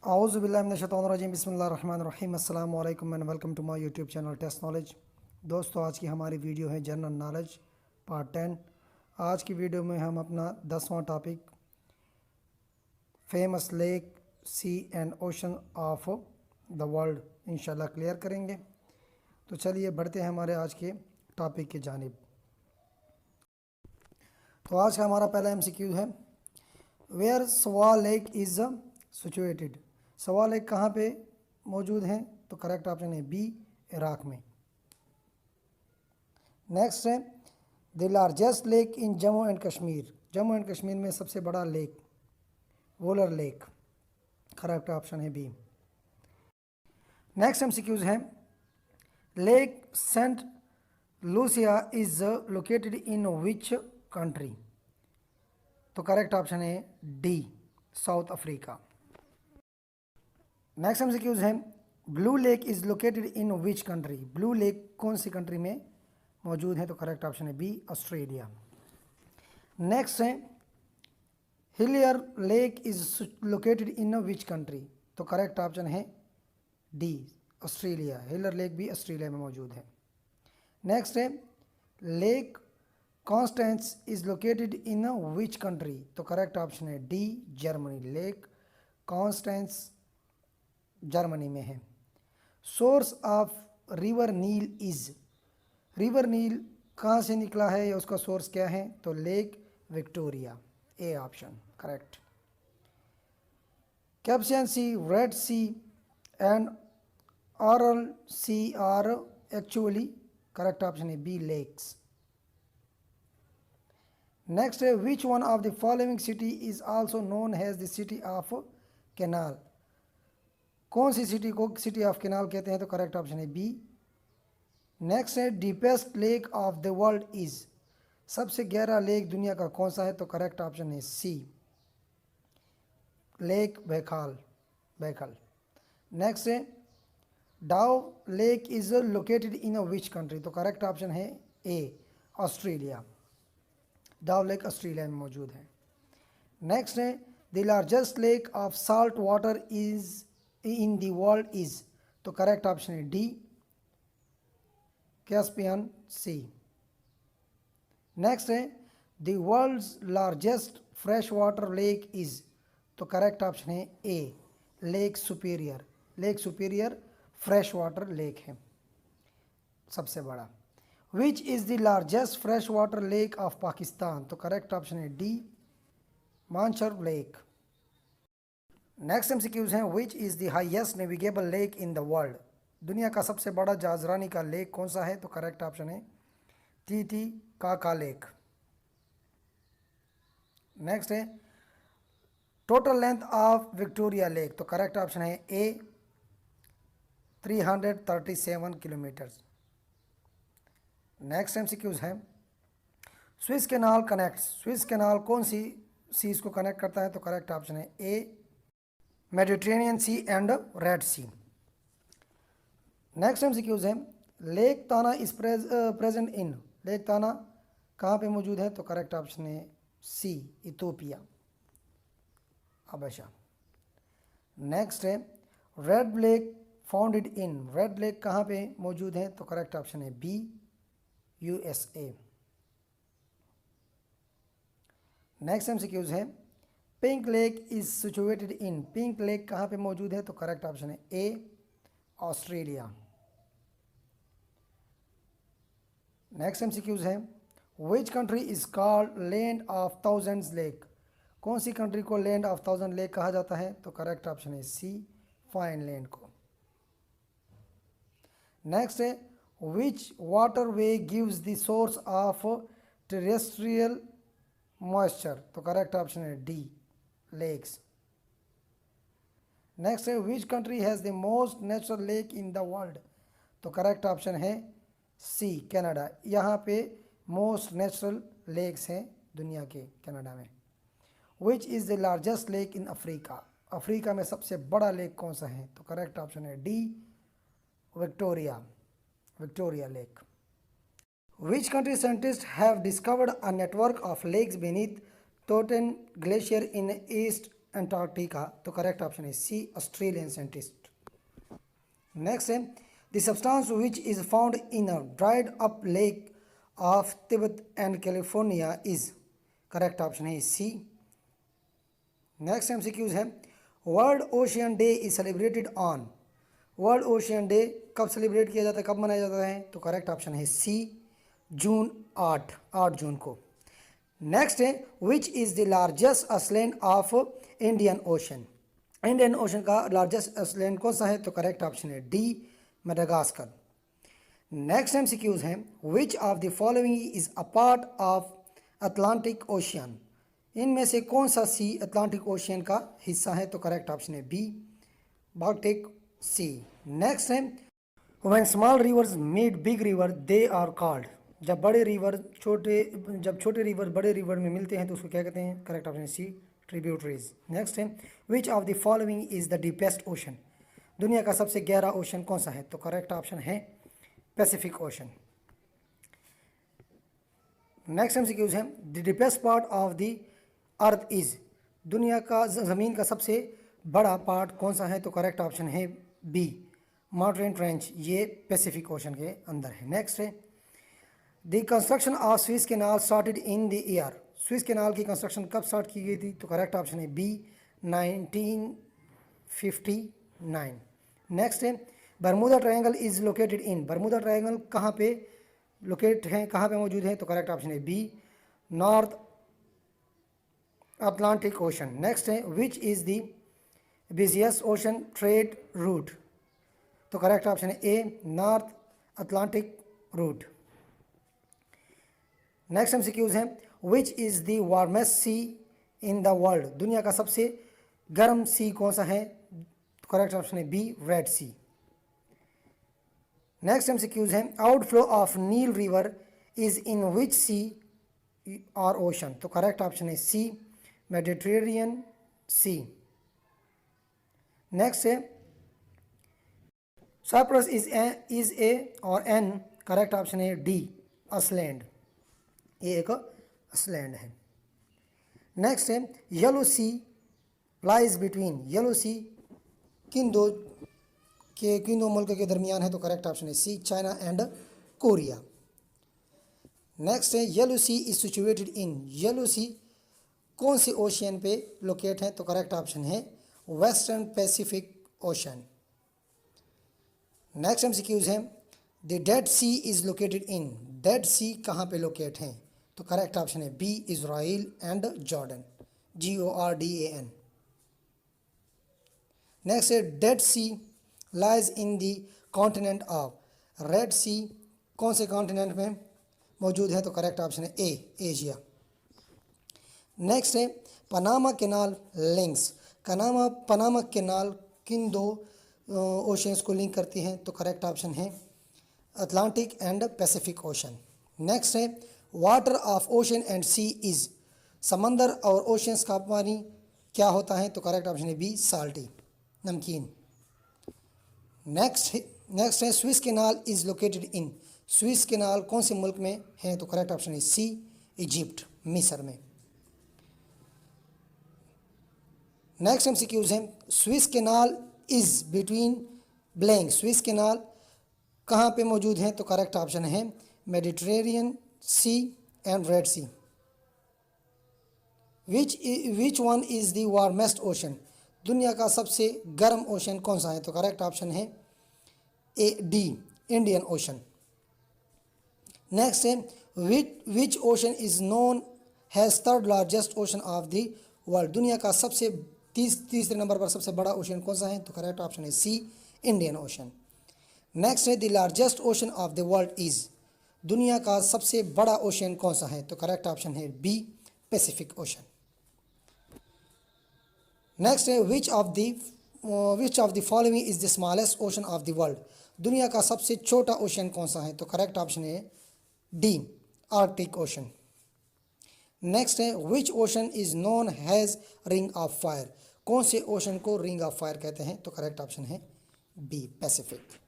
औज़ुबिल्लाहिमिनश्शैतानिर्रजीम बिस्मिल्लाहिर्रहमानिर्रहीम अस्सलाम वालेकुम and welcome to my YouTube channel test knowledge. दोस्तों, आज की हमारी वीडियो है जनरल नॉलेज पार्ट 10। आज की वीडियो में हम अपना 10वां topic famous lake sea and ocean of the world इंशाल्लाह क्लियर करेंगे। तो चलिए बढ़ते हैं हमारे आज के टॉपिक की जानिब। तो आज का हमारा पहला MCQ है, where Sawa lake is situated. Sawa lake कहाँ पे मौजूद हैं? तो करेक्ट ऑप्शन है बी, इराक में। नेक्स्ट है, the largest lake in Jammu and Kashmir. Jammu and Kashmir में सबसे बड़ा lake Wular lake, correct option है बी। नेक्स्ट MCQs है, Lake Saint Lucia is located in which country. तो करेक्ट ऑप्शन है D, South Africa. Next MCQs है, Blue Lake is located in which country. Blue lake कौन सी country में मौजूद है? तो करेक्ट ऑप्शन है बी, ऑस्ट्रेलिया। नेक्स्ट है, Hillier lake is located in which country. तो करेक्ट ऑप्शन है डी, ऑस्ट्रेलिया। हिलियर लेक भी ऑस्ट्रेलिया में मौजूद है। नेक्स्ट है, lake Constance is located in which country. तो करेक्ट ऑप्शन है D, Germany. Lake Constance Germany में है। Source of river Nile is, river Nile कहाँ से निकला है या उसका सोर्स क्या है? तो Lake Victoria, A option correct. Caspian Sea, Red Sea and Aral Sea are actually, correct option है बी, लेक्स। नेक्स्ट है, which one of the following city is also known as the city of canal. कौन सी city को city of canal कहते हैं? तो correct option है B. Next है, deepest lake of the world is, सबसे गहरा लेक दुनिया का कौन सा है? तो करेक्ट ऑप्शन है C, lake Baikal, Baikal. Next है, Dove lake is located in which country. तो करेक्ट ऑप्शन है A, Australia. Dove lake Australia में मौजूद है। नेक्स्ट है, the largest lake of salt water is in the world is. तो correct option है D, Caspian sea. Next है, the world's largest fresh water lake is. तो correct option है A, lake Superior. Lake Superior fresh water lake है, सबसे बड़ा। विच is the largest fresh water lake of Pakistan. तो correct option है D, Mansar lake. Next MCQs हैं, which is the highest navigable lake in the world. दुनिया का सबसे बड़ा जहाजरानी का लेक कौन सा है? तो करेक्ट ऑप्शन है टीटीकाका लेक। नेक्स्ट है, total length of Victoria lake. तो करेक्ट ऑप्शन है ए, 337 किलोमीटर्स। नेक्स्ट MCQs है, Suez canal connects. Swiss canal कौन सी सीज को कनेक्ट करता है? तो करेक्ट ऑप्शन है A, Mediterranean C and red sea. Next MCQs है, lake Tana is present in. Lake Tana कहाँ पे मौजूद है? तो करेक्ट ऑप्शन है सी, इथोपिया, हबशा। नेक्स्ट है, red lake founded in. Red lake कहाँ पे मौजूद है? तो करेक्ट ऑप्शन है बी, USA। नेक्स्ट MCQs है, pink lake is situated in. Pink lake कहाँ पे मौजूद है? तो करेक्ट ऑप्शन है ए, ऑस्ट्रेलिया। नेक्स्ट MCQs है, which country is called land of thousands lake. कौन सी कंट्री को लैंड ऑफ थाउजेंड लेक कहा जाता है? तो करेक्ट ऑप्शन है सी, फाइनलैंड को। नेक्स्ट है, which water way gives the source of terrestrial moisture. तो करेक्ट ऑप्शन है डी, लेक्स। नेक्स्ट है, which country has the most natural lake in the world. तो करेक्ट ऑप्शन है सी, कनाडा। यहाँ पे मोस्ट नेचुरल लेक्स हैं दुनिया के, कनाडा में। विच is the largest lake in Africa. Africa में सबसे बड़ा लेक कौन सा है? तो करेक्ट ऑप्शन है D, Victoria, Victoria lake. Which country scientists have discovered a network of lakes beneath Totten Glacier in East Antarctica, तो करेक्ट ऑप्शन है सी ऑस्ट्रेलियन साइंटिस्ट। नेक्स्ट है the substance which is found in a dried up lake of Tibet and California is, correct option है सी। Next MCQs है world ocean day is celebrated on, world ocean day कब celebrate किया जाता है, कब मनाया जाता है, तो करेक्ट ऑप्शन है सी जून 8 जून को। नेक्स्ट है विच is the largest island of Indian ocean, Indian ocean का लार्जेस्ट आइलैंड कौन सा है, तो करेक्ट ऑप्शन है डी मेडागास्कर। नेक्स्ट एमसीक्यूज हैं विच of the following is a part of Atlantic ocean, इनमें से कौन सा सी अटलांटिक ओशियन का हिस्सा है, तो करेक्ट ऑप्शन है बी बाल्टिक सी। नेक्स्ट है when small rivers meet big river they are called, जब छोटे रिवर बड़े रिवर में मिलते हैं तो उसको क्या कहते हैं, करेक्ट ऑप्शन है सी ट्रिब्यूटरीज। नेक्स्ट है which of the following is the deepest ocean, दुनिया का सबसे गहरा ओशन कौन सा है, तो करेक्ट ऑप्शन है पैसिफिक ओशन। नेक्स्ट एमसीक्यूज है the deepest part of the earth is, दुनिया का ज़मीन का सबसे बड़ा पार्ट कौन सा है, तो करेक्ट ऑप्शन है बी माउंटेन ट्रेंच, ये पैसिफिक ओशन के अंदर है। नेक्स्ट है the construction of Suez canal started in the year, Suez canal की कंस्ट्रक्शन कब स्टार्ट की गई थी, तो करेक्ट ऑप्शन है बी 1959। नेक्स्ट है Bermuda Triangle is located in, Bermuda Triangle कहाँ पे लोकेट है, कहाँ पे मौजूद है, तो करेक्ट ऑप्शन है B North Atlantic Ocean. Next है विच is the busiest ocean trade route, तो करेक्ट ऑप्शन है A North Atlantic route. Next MCQs हैं which is the warmest sea in the world, दुनिया का सबसे गर्म सी कौन सा है, तो करेक्ट ऑप्शन है B red sea. Next MCQs हैं outflow of Nile river is in which sea और ओशन, तो करेक्ट ऑप्शन है सी मेडिटेरेनियन सी। नेक्स्ट है साइप्रस इज ए और एन, करेक्ट ऑप्शन है डी आइसलैंड, ये एक आइसलैंड है। नेक्स्ट है yellow sea lies between, yellow sea किन दो मुल्क के दरमियान है, तो करेक्ट ऑप्शन है C China and Korea. Next है yellow sea is situated in, yellow sea कौन से ओशियन पे लोकेट है, तो करेक्ट ऑप्शन है western Pacific ocean. Next MCQs हैं the dead sea is located in, dead sea कहाँ पे लोकेट हैं, तो करेक्ट ऑप्शन है B Israel and Jordan, JORDAN। Next है dead sea lies in the continent of, red sea कौन से continent में मौजूद है, तो करेक्ट ऑप्शन है ए एशिया। नेक्स्ट है Panama canal links, Panama canal किन दो ओशंस को लिंक करती हैं, तो करेक्ट ऑप्शन है Atlantic and Pacific ocean. Next है water of ocean and sea is, समंदर और ओशंस का पानी क्या होता है, तो करेक्ट ऑप्शन है बी साल्टी नमकीन। नेक्स्ट है Suez canal is located in, Suez canal कौन से मुल्क में है, तो करेक्ट ऑप्शन है सी इजिप्ट मिस्र में। नेक्स्ट एमसीक्यूज हैं Suez canal is between blank, Suez canal कहाँ पे मौजूद है, तो करेक्ट ऑप्शन है Mediterranean C and red Sea. Which one is the warmest ocean, दुनिया का सबसे गर्म ओशन कौन सा है, तो करेक्ट ऑप्शन है A D Indian ocean. Next है which ocean is known as third largest ocean of the world, दुनिया का सबसे तीसरे नंबर पर सबसे बड़ा ओशन कौन सा है, तो करेक्ट ऑप्शन है सी इंडियन ओशन। नेक्स्ट है the largest ocean of the world is, दुनिया का सबसे बड़ा ओशन कौन सा है, तो करेक्ट ऑप्शन है बी पैसिफिक ओशन। नेक्स्ट है which of the following is the smallest ocean of the world, दुनिया का सबसे छोटा ओशन कौन सा है, तो करेक्ट ऑप्शन है डी आर्कटिक ओशन। नेक्स्ट है which ocean is known as ring of fire, कौन से ओशन को रिंग ऑफ फायर कहते हैं, तो करेक्ट ऑप्शन है बी पैसिफिक।